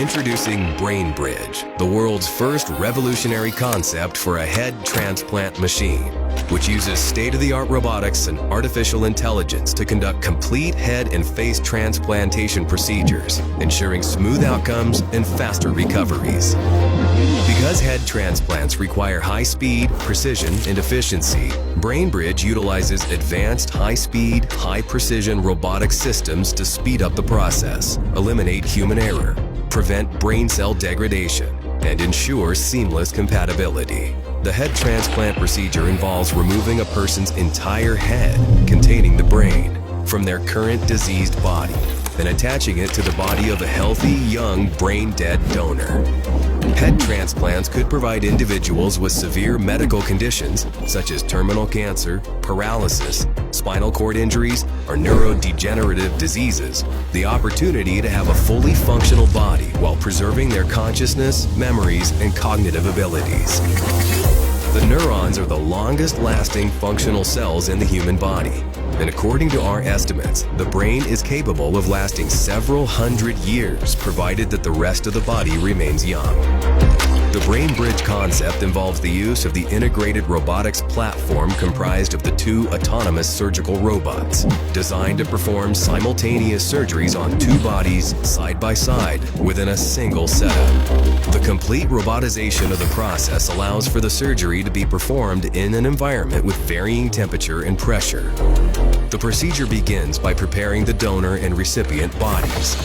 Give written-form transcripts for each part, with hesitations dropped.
Introducing Brain Bridge, the world's first revolutionary concept for a head transplant machine, which uses state-of-the-art robotics and artificial intelligence to conduct complete head and face transplantation procedures, ensuring smooth outcomes and faster recoveries. Because head transplants require high speed, precision, and efficiency, BrainBridge utilizes advanced high-speed, high-precision robotic systems to speed up the process, eliminate human error, prevent brain cell degradation, and ensure seamless compatibility. The head transplant procedure involves removing a person's entire head containing the brain from their current diseased body and attaching it to the body of a healthy, young, brain-dead donor. Head transplants could provide individuals with severe medical conditions such as terminal cancer, paralysis, spinal cord injuries, or neurodegenerative diseases the opportunity to have a fully functional body while preserving their consciousness, memories, and cognitive abilities. The neurons are the longest-lasting functional cells in the human body, and according to our estimates, the brain is capable of lasting several hundred years provided that the rest of the body remains young. The BrainBridge concept involves the use of the integrated robotics platform comprised of the 2 autonomous surgical robots, designed to perform simultaneous surgeries on 2 bodies side by side within a single setup. The complete robotization of the process allows for the surgery to be performed in an environment with varying temperature and pressure. The procedure begins by preparing the donor and recipient bodies.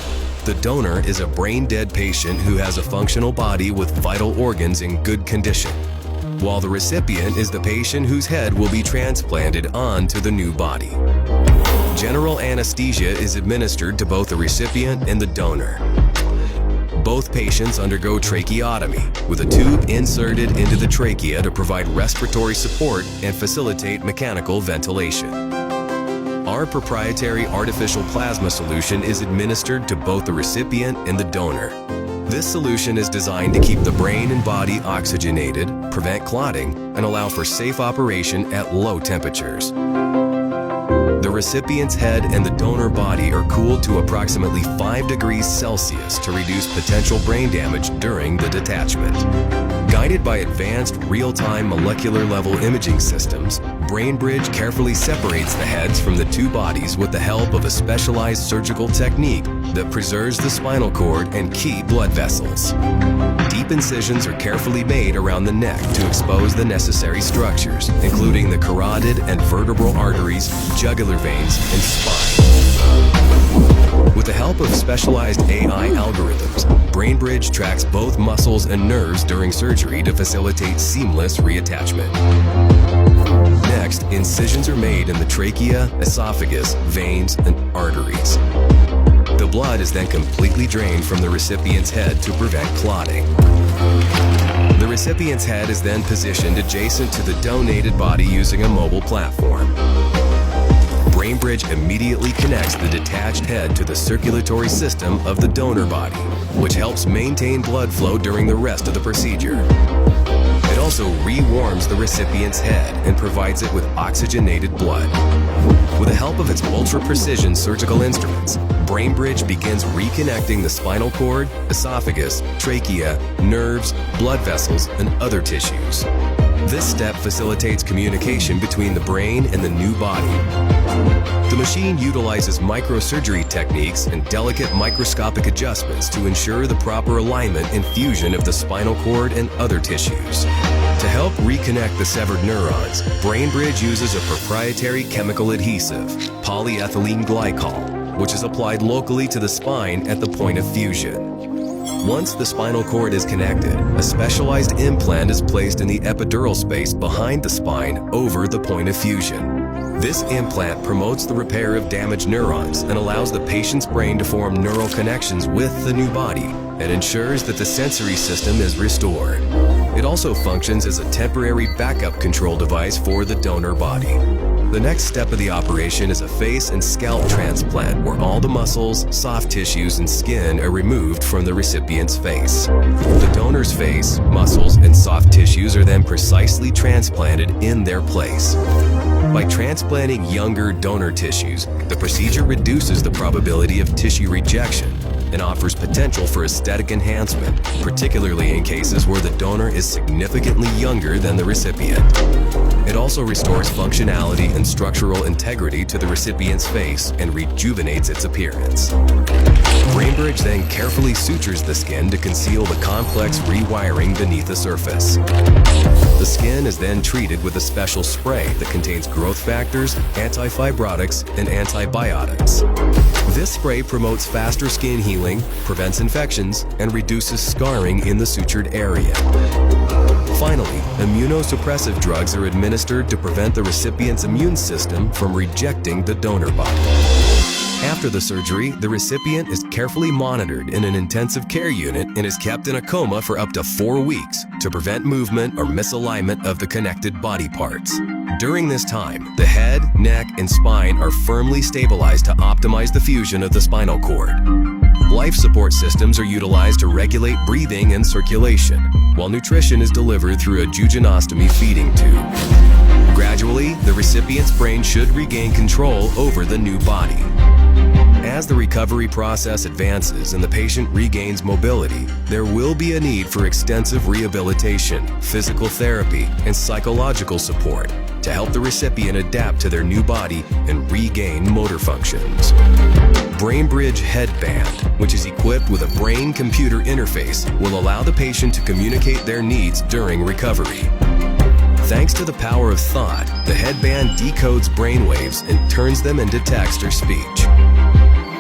The donor is a brain-dead patient who has a functional body with vital organs in good condition, while the recipient is the patient whose head will be transplanted onto the new body. General anesthesia is administered to both the recipient and the donor. Both patients undergo tracheotomy, with a tube inserted into the trachea to provide respiratory support and facilitate mechanical ventilation. Our proprietary artificial plasma solution is administered to both the recipient and the donor. This solution is designed to keep the brain and body oxygenated, prevent clotting, and allow for safe operation at low temperatures. The recipient's head and the donor body are cooled to approximately 5 degrees Celsius to reduce potential brain damage during the detachment. Guided by advanced real-time molecular-level imaging systems, BrainBridge carefully separates the heads from the 2 bodies with the help of a specialized surgical technique that preserves the spinal cord and key blood vessels. Deep incisions are carefully made around the neck to expose the necessary structures, including the carotid and vertebral arteries, jugular veins, and spine. With the help of specialized AI algorithms, BrainBridge tracks both muscles and nerves during surgery to facilitate seamless reattachment. Next, incisions are made in the trachea, esophagus, veins, and arteries. The blood is then completely drained from the recipient's head to prevent clotting. The recipient's head is then positioned adjacent to the donated body using a mobile platform. BrainBridge immediately connects the detached head to the circulatory system of the donor body, which helps maintain blood flow during the rest of the procedure. It also re-warms the recipient's head and provides it with oxygenated blood. With the help of its ultra-precision surgical instruments, BrainBridge begins reconnecting the spinal cord, esophagus, trachea, nerves, blood vessels, and other tissues. This step facilitates communication between the brain and the new body. The machine utilizes microsurgery techniques and delicate microscopic adjustments to ensure the proper alignment and fusion of the spinal cord and other tissues. To help reconnect the severed neurons, BrainBridge uses a proprietary chemical adhesive, polyethylene glycol, which is applied locally to the spine at the point of fusion. Once the spinal cord is connected, a specialized implant is placed in the epidural space behind the spine over the point of fusion. This implant promotes the repair of damaged neurons and allows the patient's brain to form neural connections with the new body and ensures that the sensory system is restored. It also functions as a temporary backup control device for the donor body. The next step of the operation is a face and scalp transplant where all the muscles, soft tissues, and skin are removed from the recipient's face. The donor's face, muscles, and soft tissues are then precisely transplanted in their place. By transplanting younger donor tissues, the procedure reduces the probability of tissue rejection and offers potential for aesthetic enhancement, particularly in cases where the donor is significantly younger than the recipient. It also restores functionality and structural integrity to the recipient's face and rejuvenates its appearance. BrainBridge then carefully sutures the skin to conceal the complex rewiring beneath the surface. The skin is then treated with a special spray that contains growth factors, anti-fibrotics, and antibiotics. This spray promotes faster skin healing, prevents infections, and reduces scarring in the sutured area. Finally, immunosuppressive drugs are administered to prevent the recipient's immune system from rejecting the donor body. After the surgery, the recipient is carefully monitored in an intensive care unit and is kept in a coma for up to 4 weeks to prevent movement or misalignment of the connected body parts. During this time, the head, neck, and spine are firmly stabilized to optimize the fusion of the spinal cord. Life support systems are utilized to regulate breathing and circulation, while nutrition is delivered through a jejunostomy feeding tube. Gradually, the recipient's brain should regain control over the new body. As the recovery process advances and the patient regains mobility, there will be a need for extensive rehabilitation, physical therapy, and psychological support to help the recipient adapt to their new body and regain motor functions. BrainBridge Headband, which is equipped with a brain-computer interface, will allow the patient to communicate their needs during recovery. Thanks to the power of thought, the headband decodes brainwaves and turns them into text or speech.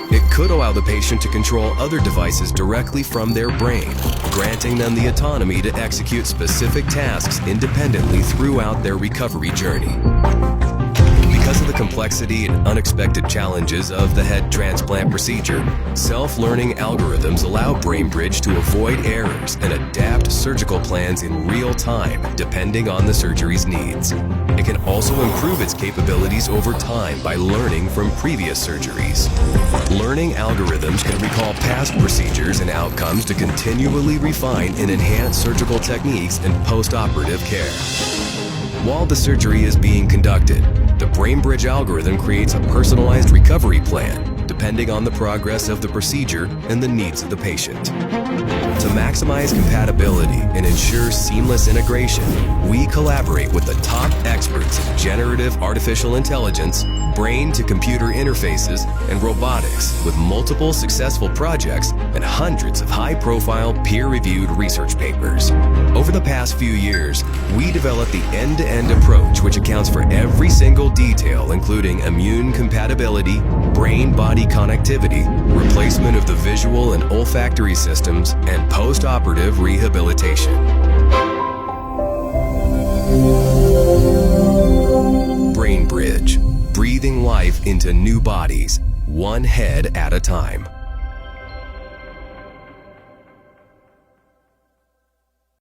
It could allow the patient to control other devices directly from their brain, granting them the autonomy to execute specific tasks independently throughout their recovery journey. Because of the complexity and unexpected challenges of the head transplant procedure, self-learning algorithms allow BrainBridge to avoid errors and adapt surgical plans in real time, depending on the surgery's needs. It can also improve its capabilities over time by learning from previous surgeries. Learning algorithms can recall past procedures and outcomes to continually refine and enhance surgical techniques and post-operative care. While the surgery is being conducted, the BrainBridge algorithm creates a personalized recovery plan, depending on the progress of the procedure and the needs of the patient. To maximize compatibility and ensure seamless integration, we collaborate with the top experts in generative artificial intelligence, brain-to-computer interfaces, and robotics, with multiple successful projects and hundreds of high-profile peer-reviewed research papers. Over the past few years, we developed the end-to-end approach which accounts for every single detail, including immune compatibility, brain-body connectivity, replacement of the visual and olfactory systems, and post-operative rehabilitation. BrainBridge, breathing life into new bodies, one head at a time.